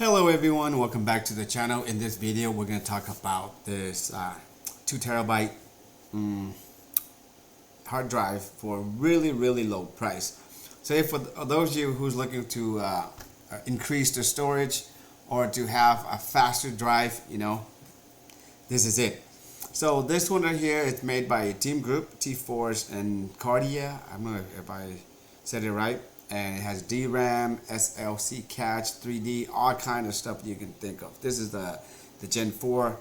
Hello everyone, welcome back to the channel. In this video we're going to talk about this 2 terabyte hard drive for a really low price. So for those of you who's looking to increase the storage or to have a faster drive, this is it. So this one right here is made by TEAMGROUP, T4s and CARDEA. I don't know if I said it right. And it has DRAM, SLC cache, 3D, all kind of stuff you can think of. This is the Gen4.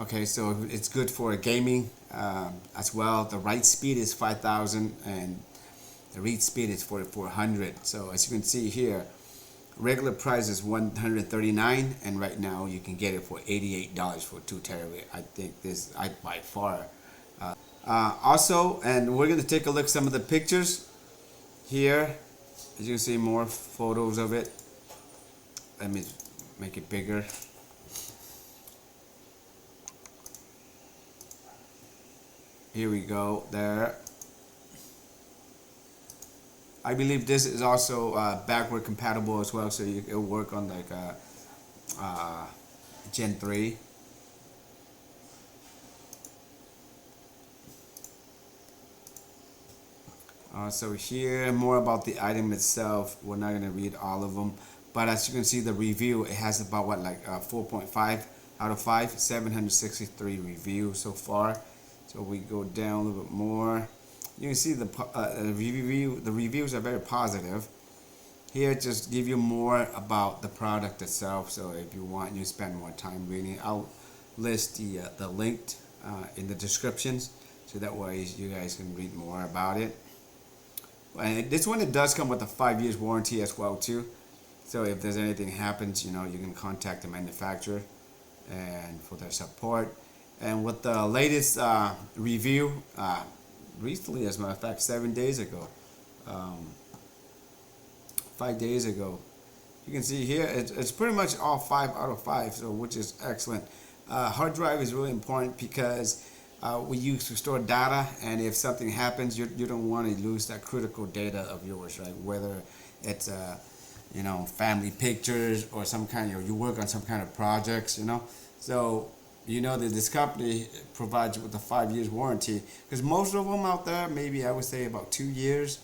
Okay, so it's good for gaming as well. The write speed is 5,000 and the read speed is 4,400. So as you can see here, regular price is $139, and right now you can get it for $88 for 2 terabyte. I think this by far. Also, and we're gonna take a look at some of the pictures here. As you can see, more photos of it. Let me make it bigger. Here we go, there. I believe this is also backward compatible as well, so it'll work on like Gen 3. So here, more about the item itself. We're not going to read all of them, but as you can see, the review, it has about what, like 4.5 out of 5, 763 reviews so far. So we go down a little bit more. You can see the reviews are very positive. Here, just give you more about the product itself. So if you want, you spend more time reading. I'll list the link in the descriptions, so that way you guys can read more about it. And this one, it does come with a 5 years warranty as well too. So if there's anything happens, you can contact the manufacturer and for their support. And with the latest review, recently, as a matter of fact, 7 days ago, 5 days ago, you can see here it's pretty much all 5 out of 5, so which is excellent. Hard drive is really important because we use to store data, and if something happens, you don't want to lose that critical data of yours, right? Whether it's family pictures or some kind of, you work on some kind of projects, So that this company provides you with a 5 years warranty, because most of them out there, maybe I would say about 2 years.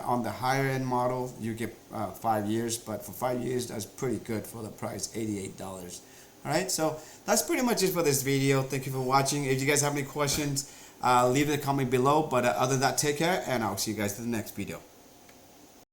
On the higher end model, you get 5 years, but for 5 years, that's pretty good for the price, $88. Alright, so that's pretty much it for this video. Thank you for watching. If you guys have any questions, leave a comment below. But other than that, take care, and I'll see you guys in the next video.